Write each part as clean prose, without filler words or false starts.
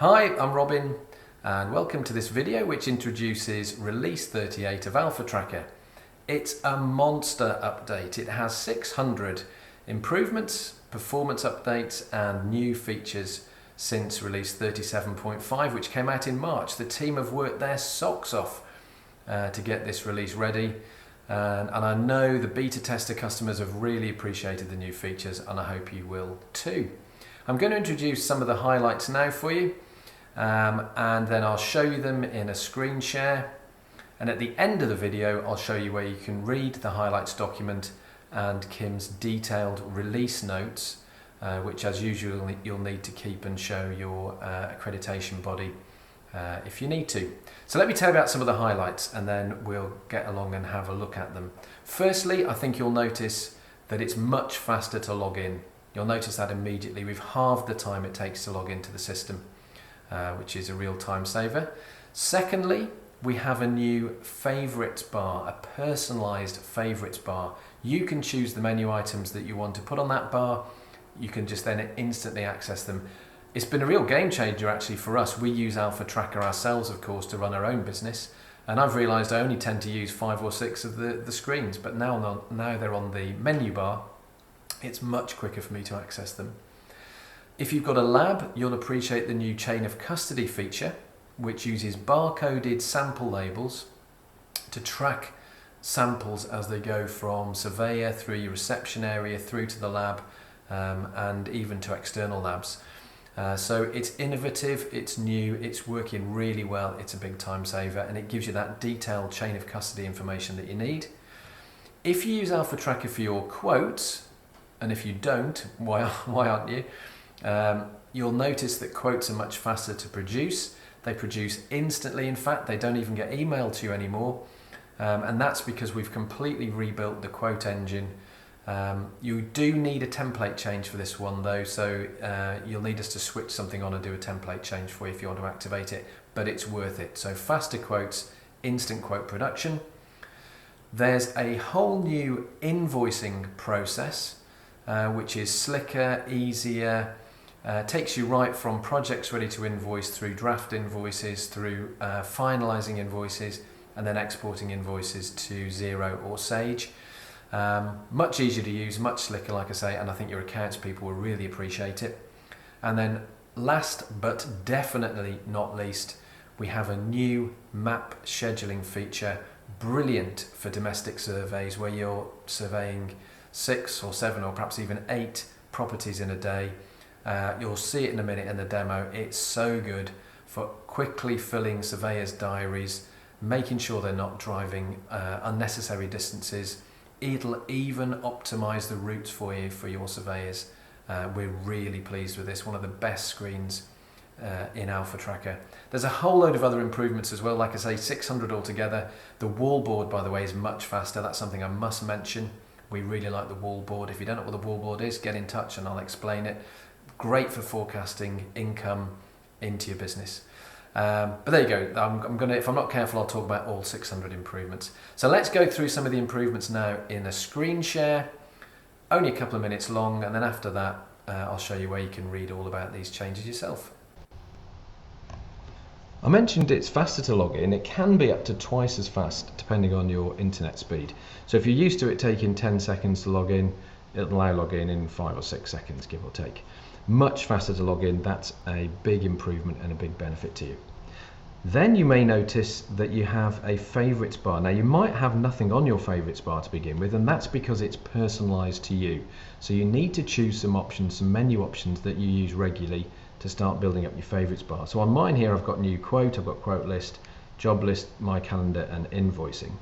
Hi, I'm Robin and welcome to this video which introduces release 38 of Alpha Tracker. It's a monster update. It has 600 improvements, performance updates and new features since release 37.5 which came out in March. The team have worked their socks off to get this release ready and I know the beta tester customers have really appreciated the new features and I hope you will too. I'm going to introduce some of the highlights now for you and then I'll show you them in a screen share, and at the end of the video I'll show you where you can read the highlights document and Kim's detailed release notes which as usual you'll need to keep and show your accreditation body if you need to. So let me tell you about some of the highlights and then we'll get along and have a look at them. Firstly, I think you'll notice that it's much faster to log in. You'll notice that immediately. We've halved the time it takes to log into the system, which is a real time saver. Secondly, we have a new favorites bar, a personalized favorites bar. You can choose the menu items that you want to put on that bar. You can just then instantly access them. It's been a real game changer actually for us. We use Alpha Tracker ourselves, of course, to run our own business. And I've realized I only tend to use 5 or 6 of the screens, but now they're on the menu bar. It's much quicker for me to access them. If you've got a lab, you'll appreciate the new chain of custody feature, which uses barcoded sample labels to track samples as they go from surveyor through your reception area through to the lab and even to external labs. So it's innovative, it's new, it's working really well, it's a big time saver and it gives you that detailed chain of custody information that you need. If you use Alpha Tracker for your quotes, and if you don't, why aren't you? You'll notice that quotes are much faster to produce. They produce instantly, in fact, they don't even get emailed to you anymore. And that's because we've completely rebuilt the quote engine. You do need a template change for this one though, so you'll need us to switch something on and do a template change for you if you want to activate it, but it's worth it. So faster quotes, instant quote production. There's a whole new invoicing process which is slicker, easier, takes you right from projects ready to invoice through draft invoices, through finalizing invoices, and then exporting invoices to Xero or Sage. Much easier to use, much slicker, like I say, and I think your accounts people will really appreciate it. And then last but definitely not least, we have a new map scheduling feature, brilliant for domestic surveys where you're surveying 6 or 7 or perhaps even 8 properties in a day. You'll see it in a minute in the demo. It's so good for quickly filling surveyors' diaries, making sure they're not driving unnecessary distances. It'll even optimize the routes for you for your surveyors. We're really pleased with this, one of the best screens in Alpha Tracker. There's a whole load of other improvements as well, like I say, 600 altogether. The wallboard, by the way, is much faster. That's something I must mention. We really like the wallboard. If you don't know what the wallboard is, get in touch and I'll explain it. Great for forecasting income into your business. But there you go. I'm gonna, if I'm not careful, I'll talk about all 600 improvements. So let's go through some of the improvements now in a screen share. Only a couple of minutes long, and then after that, I'll show you where you can read all about these changes yourself. I mentioned it's faster to log in. It can be up to twice as fast depending on your internet speed. So if you're used to it taking 10 seconds to log in, it'll allow login in 5 or 6 seconds, give or take. Much faster to log in. That's a big improvement and a big benefit to you. Then you may notice that you have a favorites bar. Now you might have nothing on your favorites bar to begin with, and that's because it's personalized to you. So you need to choose some options, some menu options that you use regularly to start building up your favorites bar. So on mine here I've got new quote, I've got quote list, job list, my calendar and invoicing.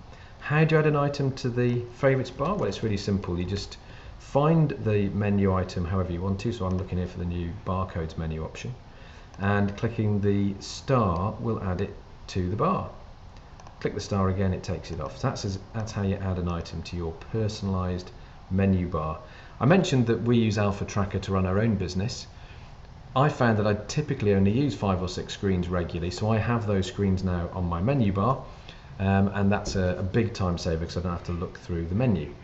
How do you add an item to the favorites bar? Well, it's really simple. You just find the menu item however you want to. So I'm looking here for the new barcodes menu option, and clicking the star will add it to the bar. Click the star again, it takes it off. So that's how you add an item to your personalized menu bar. I mentioned that we use Alpha Tracker to run our own business. I found that I typically only use 5 or 6 screens regularly, so I have those screens now on my menu bar, and that's a big time saver because I don't have to look through the menu.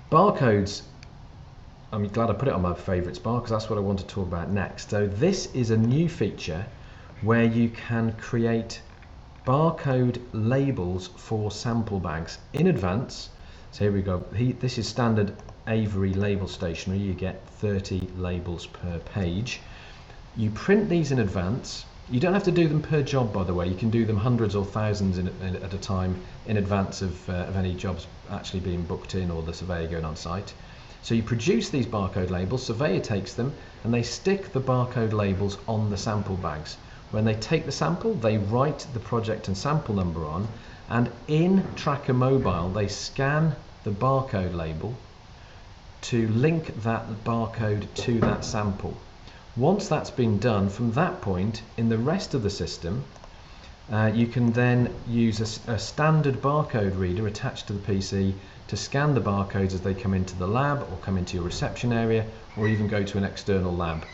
Barcodes I'm glad I put it on my favourites bar because that's what I want to talk about next. So this is a new feature where you can create barcode labels for sample bags in advance. So here we go. This is standard Avery label stationery. You get 30 labels per page. You print these in advance. You don't have to do them per job, by the way. You can do them hundreds or thousands at a time in advance of any jobs actually being booked in or the surveyor going on site. So you produce these barcode labels, surveyor takes them, and they stick the barcode labels on the sample bags. When they take the sample, they write the project and sample number on, and in Tracker Mobile, they scan the barcode label to link that barcode to that sample. Once that's been done, from that point, in the rest of the system, you can then use a standard barcode reader attached to the PC to scan the barcodes as they come into the lab or come into your reception area or even go to an external lab.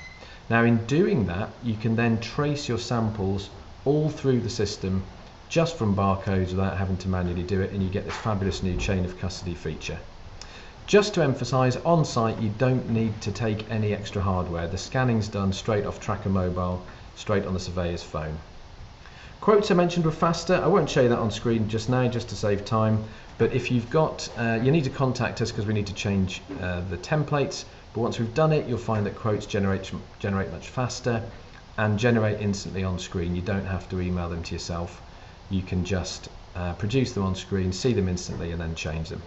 Now in doing that, you can then trace your samples all through the system just from barcodes without having to manually do it, and you get this fabulous new chain of custody feature. Just to emphasise, on site you don't need to take any extra hardware. The scanning's done straight off Tracker Mobile, straight on the surveyor's phone. Quotes I mentioned were faster. I won't show you that on screen just now, just to save time. But if you've got, you need to contact us because we need to change the templates. But once we've done it, you'll find that quotes generate much faster and generate instantly on screen. You don't have to email them to yourself. You can just produce them on screen, see them instantly, and then change them.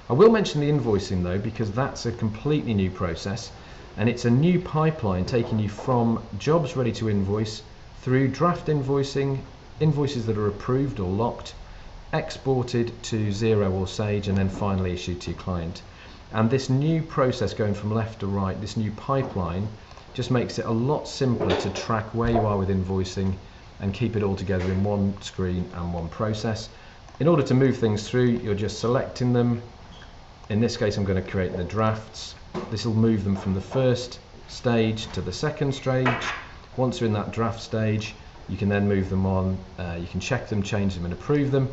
I will mention the invoicing though, because that's a completely new process, and it's a new pipeline taking you from jobs ready to invoice through draft invoicing, invoices that are approved or locked, exported to Xero or Sage, and then finally issued to your client. And this new process going from left to right, this new pipeline, just makes it a lot simpler to track where you are with invoicing and keep it all together in one screen and one process. In order to move things through, you're just selecting them. In this case, I'm going to create the drafts. This will move them from the first stage to the second stage. Once you're in that draft stage, you can then move them on. You can check them, change them, and approve them.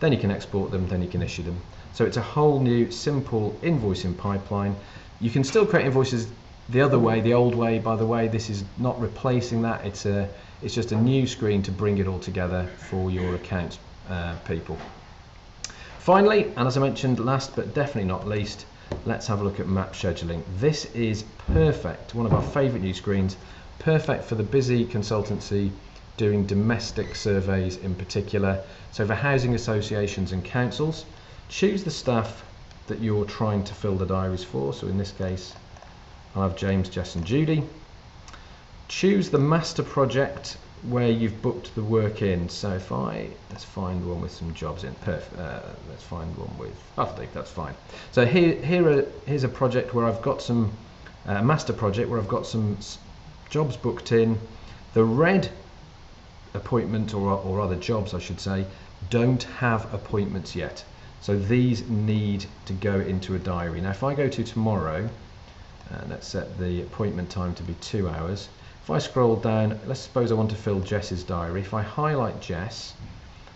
Then you can export them, then you can issue them. So it's a whole new simple invoicing pipeline. You can still create invoices the other way, the old way, by the way. This is not replacing that. It's just a new screen to bring it all together for your accounts people. Finally, and as I mentioned last but definitely not least, let's have a look at map scheduling. This is perfect, one of our favourite new screens, perfect for the busy consultancy doing domestic surveys in particular. So for housing associations and councils, choose the staff that you're trying to fill the diaries for. So in this case, I'll have James, Jess and Judy. Choose the master project where you've booked the work in. So if let's find one with some jobs in. Perfect. Let's find one with, I think that's fine. So here's a project where I've got some master project where I've got some jobs booked in. The red appointment or other jobs I should say don't have appointments yet, so these need to go into a diary. Now if I go to tomorrow, let's set the appointment time to be 2 hours. If I scroll down, let's suppose I want to fill Jess's diary. If I highlight Jess,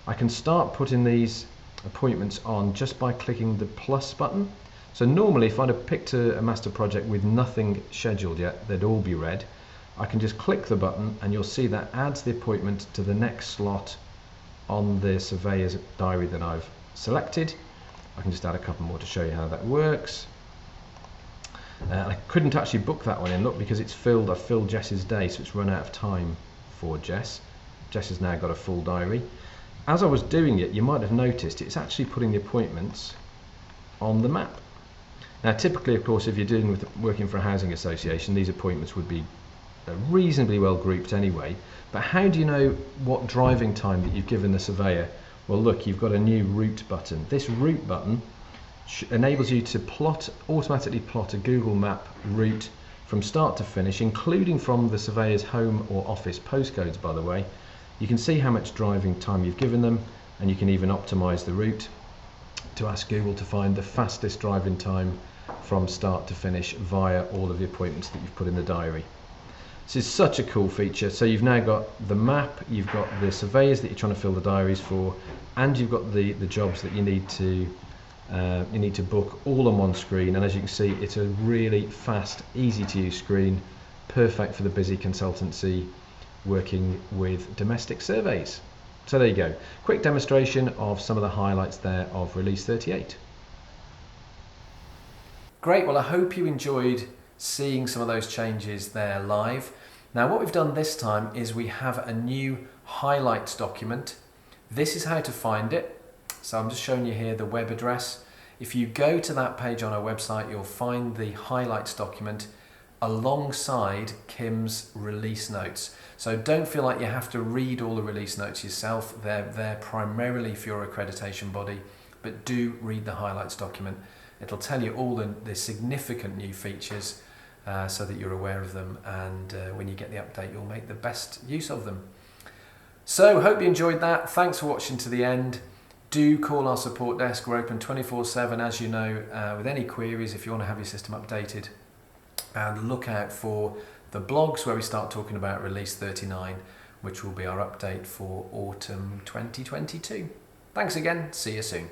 I can start putting these appointments on just by clicking the plus button. So normally if I'd have picked a master project with nothing scheduled yet, they'd all be red. I can just click the button and you'll see that adds the appointment to the next slot on the surveyor's diary that I've selected. I can just add a couple more to show you how that works. I couldn't actually book that one in, look, because it's filled. I've filled Jess's day, so it's run out of time for Jess. Jess has now got a full diary. As I was doing it, you might have noticed it's actually putting the appointments on the map. Now typically, of course, if you're dealing with working for a housing association, these appointments would be reasonably well grouped anyway. But how do you know what driving time that you've given the surveyor? Well look, you've got a new route button. This route button enables you to automatically plot a Google Map route from start to finish, including from the surveyor's home or office postcodes, by the way. You can see how much driving time you've given them, and you can even optimize the route to ask Google to find the fastest driving time from start to finish via all of the appointments that you've put in the diary. This is such a cool feature. So you've now got the map, you've got the surveyors that you're trying to fill the diaries for, and you've got the jobs that you need to You need to book all on one screen, and as you can see, it's a really fast, easy to use screen, perfect for the busy consultancy working with domestic surveys. So there you go, quick demonstration of some of the highlights there of release 38. Great, well I hope you enjoyed seeing some of those changes there live. Now what we've done this time is we have a new highlights document. This is how to find it. So I'm just showing you here the web address. If you go to that page on our website, you'll find the highlights document alongside Kim's release notes. So don't feel like you have to read all the release notes yourself. They're there primarily for your accreditation body, but do read the highlights document. It'll tell you all the significant new features so that you're aware of them, and when you get the update, you'll make the best use of them. So hope you enjoyed that. Thanks for watching to the end. Do call our support desk. We're open 24/7, as you know, with any queries if you want to have your system updated. And look out for the blogs where we start talking about release 39, which will be our update for autumn 2022. Thanks again. See you soon.